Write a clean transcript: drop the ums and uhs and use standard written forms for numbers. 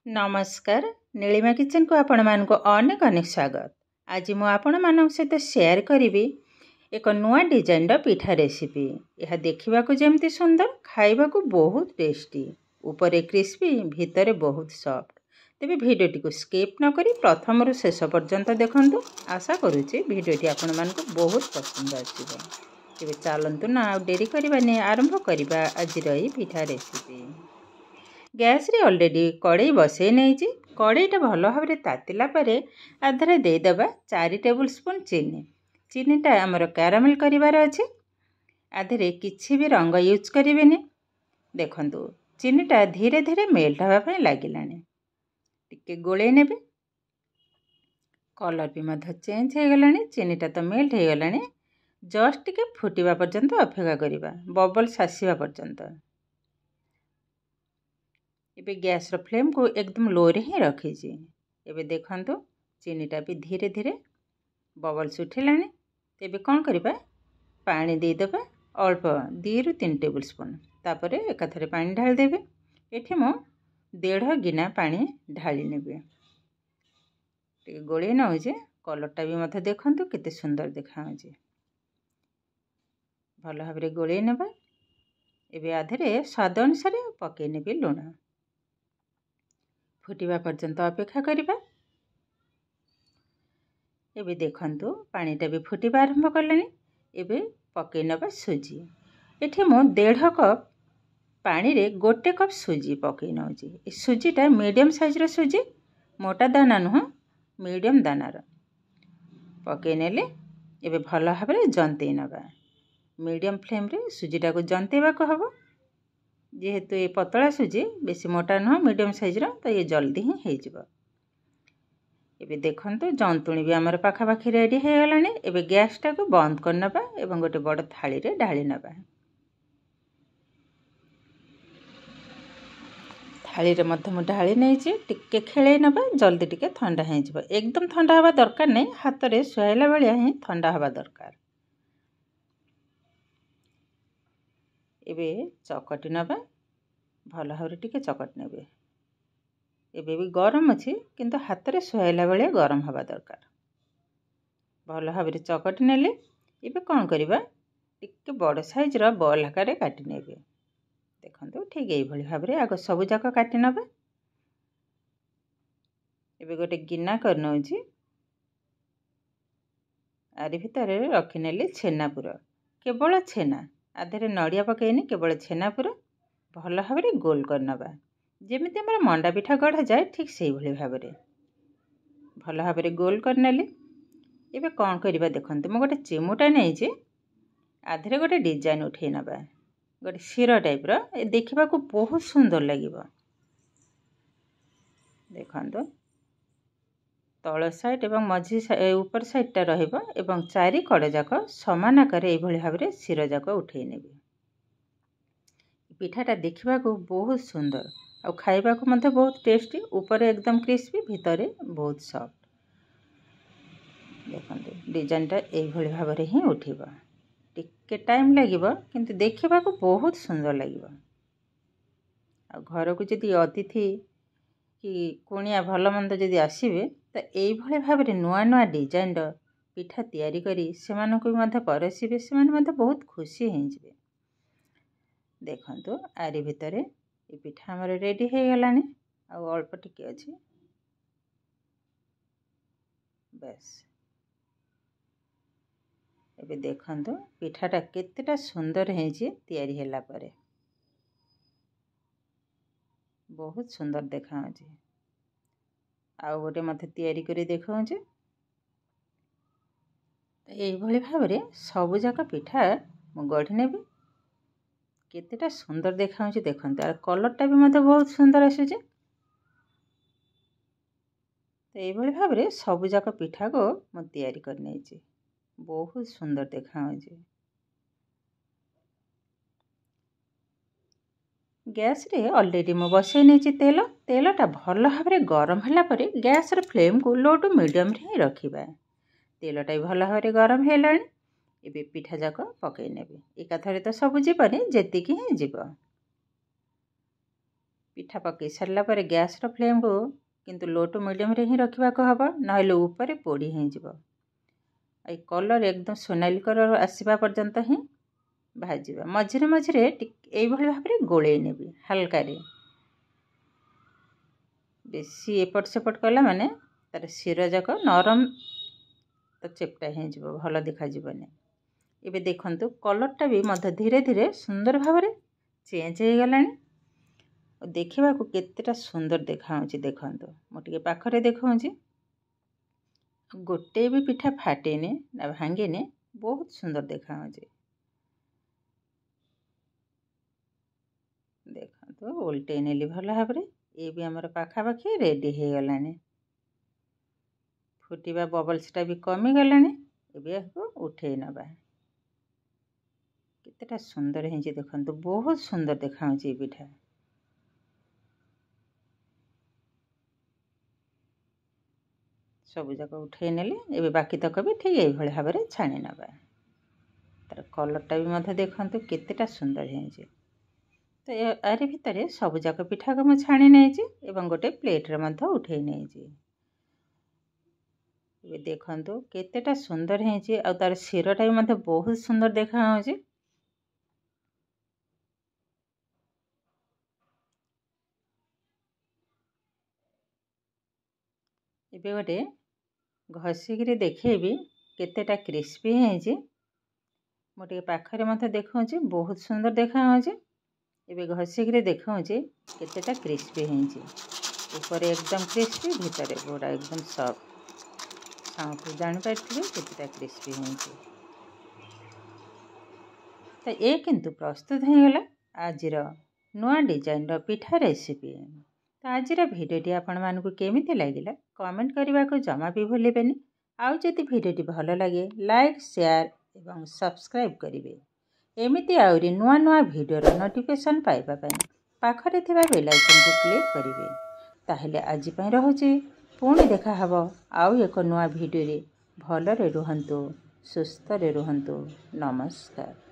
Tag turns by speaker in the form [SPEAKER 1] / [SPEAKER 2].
[SPEAKER 1] नमस्कार नीलिमा किचन को आपण मानक अनेक अनेक स्वागत। आज मु आपण मानक सहित शेयर करी एक नुआ डिजाइन पिठा रेसिपी। यह देखा जमती सुंदर खाइबा को बहुत टेस्टी, ऊपर क्रिस्पी भितर बहुत सॉफ्ट। तेबे भिडियोटी को स्किप न करी प्रथम रु शेष पर्यंत देखंतु। आशा करुच्ची भिडियोटी आपण मानक बहुत पसंद आसीबो। तेबे चलंतु ना डेरी करबानी आरंभ करबा आज रही पिठा रेसिपी। गैस रे ऑलरेडी कड़ई बसई नहीं। कड़ईटा भल भाव में तातिला परे आधरे देदेबा 4 टेबुल स्पून चीनी। चीनीटा आमर कैरामेल करिवार अछि। आधरे किछि भी रंग यूज करिवेनी। देखंतु चीनीटा धीरे धीरे मेल्ट हवा पय लागिलानी। टिके गोळेई नेबे। कलर भी मध्य चेंज हो गलानी। चीनीटा तो मेल्ट हो गलानी। जस्ट टिके फुटिबा पर्यंत अपेक्षा करिबा, बबल्स आसीबा पर्यंत। एबे गैस रो फ्लेम को एकदम लो रे ही रखी छी। एबे देखंतु चीनीटा भी धीरे धीरे बबल्स उठिलानी। तेबे कौन करिबा, पानी दे देबा अल्प 2 रु 3 टेबुल स्पून। तापरे एकाथरे पानी ढाल देबे। एठी मो 1.5 गिना पानी ढाली नेबे। टिके गोळे न होजे। कलरटा भी मथे देखंतु केते सुंदर देखा होजे। भल भाबरे गोळे नेबा। एबे आधरे स्वाद अनुसार पके नेबे लूण। फुटिबा पर्यंत अपेक्षा करिबा। एबे देखंतु पानीटा भी फुटिबा आरंभ करलानी। एबे पके नबा सुजी। एठी मो 1.5 कप पानी रे 1 कप सुजी पके नउजी। ए सुजीटा मीडियम साइज रो सुजी, मोटा दाना नुह, मीडियम दानार पके नेले। एबे भल भाबरे जंतई नबा। मीडियम फ्लेम रे सुजीटा को जंतेबा को हबो। जेहेतु ये पतला सुजी बेसी मोटा नुह, मीडियम साइज रो, तो ये जल्दी ही हो जिवो। एबे देखंतु जंतुणी भी हमर पाखा पाखी रेडी हो गलानी। एबे गैस टा को बंद कर नबा एवं गोटे बड़ थाली रे ढाली नबा। थाली रे मध्य मु ढाली नै छी। टिके खेलै नबा, जल्दी टिके ठंडा हो जिवो। एकदम ठंडा हवा दरकार नै, हाथ रे सुहाइला बेलिया ही ठंडा हवा दरकार। एबे चकटी नबा, भल भाव टिके चकट नेबे। एबे भी गरम अछि, किंतु हाथ रे सुहाइला बेलिया गरम हवा दरकार। भल भाव चकटी नेले। एबे कौन करिबा, टिके बड़ साइज रो बॉल आकार रे काटी नेबे। देखंतु ठीक एई भली भाव रे आगो सबु जाक काटी नबा। एबे गोटे गिना कर नउजी। आरि भितरे रखि नेले छेना पुर, केवल छेना, आधरे नड़िया पकेइनी, केवल छेना पुर भल भाव रे गोल कर नबा। जेमिति हमर मंडा पिठा गढ़ा जाए ठीक सेई भली भाव रे भल भाव रे गोल कर नेले। एबे कौन करिबा, देखंतु मो गोटे चिमुटा नै जे, आधरे गोटे डिजाइन उठेई नबा। गोटे शिरा टाइप रो, ए देखिबा को बहुत सुंदर लागिबो। देखंतु तळ साइड एवं मझी ऊपर साइड टा रहइबो एवं चारि कड़ जाक समान आकार एई भली भाव रे शिरा जाक उठेई नेबे। पिठाटा देखिबा को बहुत सुंदर और खाइबा को मध्य बहुत टेस्टी, ऊपर एकदम क्रिस्पी, भितर बहुत सॉफ्ट। देखंतु डिजाइनटा एई भली भाव रे ही उठिबो। टिके टाइम लागिबो, किंतु देखिबा को बहुत सुंदर लागिबो। आ घर को जदी अतिथि कि कुणिया भल मंद जदी आसीबे, तो एई भली भाव रे नुआ नुआ डिजाइन रो पिठा तयारी करी सेमान को मध्य परसिबे। सेमान मध्य बहुत खुशी हेइ जिवे। देखंतु आरि भितरे ए पिठा हमर रेडी हो गलानी। आ अल्प टिके अछि बस। एबे देखंतु पिठाटा केतेटा सुंदर हेइ जे तयारी होला परे बहुत सुंदर देखा होजे। आ गोटे मथे तयारी करी देखाउ जे। एई भली भाव रे सबु जाक पिठा मु गढ़ी नेबे। केतेटा सुंदर देखा होजे देखंतु। आ कलरटा भी मते बहुत सुंदर आसे जे। तो एई भली भाव रे सबु जाक पिठा को मु तयारी कर नै जे। बहुत सुंदर देखा होजे। गैस रे ऑलरेडी मु बसई नै छी तेल। तेलटा भल भाव रे गरम होला परे गैस रे फ्लेम को लो टू मीडियम रे ही रखिबा। तेलटा भी भल भाव रे गरम हेलानी। एबे पिठा जाक पकई नेबे। एकाथरे तो सब जीवनी, जेतिकी ही जीव। पिठा पकई सारा पर गैस फ्लेम को किंतु लो टू मीडियम रे ही रखा हम ना ऊपर पोड़ी हो कलर एकदम सोनाली कलर आसवा पर्यंत ही भाजवा मझे मझे ये भाव में गोले नेबी हल्का बेसी एपट सेपट कला माने तार शिर जाक नरम तो चेपटा हो भल देखाଯିबनी। एबे देखंतु कलरटा भी मध्य धीरे धीरे सुंदर भाव में चेंज हो गलानी देखा केतेटा सुंदर देखाऊँच देखंतु मुझे पाखरे देखाऊँच गोटे भी पिठा फाटेनी ना भांगेनी बहुत सुंदर देखाऊँच देखंतु उल्टे नेली भल भाव में ये भी आमर पाखापाखि रेडी हो गलानी फुटिबा बबल्सटा भी कमी गलानी एबे आपको उठे नबा केतेटा सुंदर है देखंतु बहुत सुंदर देखाऊँच ये पिठा सब जाक उठे नेले एबे बाकी तक भी ठीक यही भाव में छाणी नबा तार कलरटा भी मध्य देखंतु केतेटा सुंदर है तो यार भितर सब जाक पिठा को मुझे छाणी नहीं गोटे प्लेट्रे उठे नहीं देखंतु केतेटा सुंदर है आ तार शिरटा भी बहुत सुंदर देखाऊँच एबे गोटे घषिक देखेबी केतेटा क्रिस्पी है मुझे पाखरे मत देखा बहुत सुंदर देखाऊँच एबे घषिक देखा केतेटा क्रिस्पी है ऊपर एकदम क्रिस्पी भितर पूरा एकदम सॉफ्ट साउंड जापारे केतेटा क्रिस्पी है तो ये किंतु प्रस्तुत हो गला आजिर नुआ डिजाइन पिठा रेसिपी। तो आजिर भिडियोटी आपण मानकु केमिति लागिला कमेंट करने को जमा भी भूलेबेनी आउ जदि भिडियोटी भल लगे लाइक शेयर एवं सब्सक्राइब करेंगे एमिति आउरी नुआ नुआ भिडियोर नोटिफिकेशन पाइबा पाखरे थिबा बेल आइकन को क्लिक करेंगे ताहले आज पई रहुची पुणी देखा हबो आउ एक नुआ भिडियो रे भलरे रुहंतु सुस्थ रे रुहंतु नमस्कार।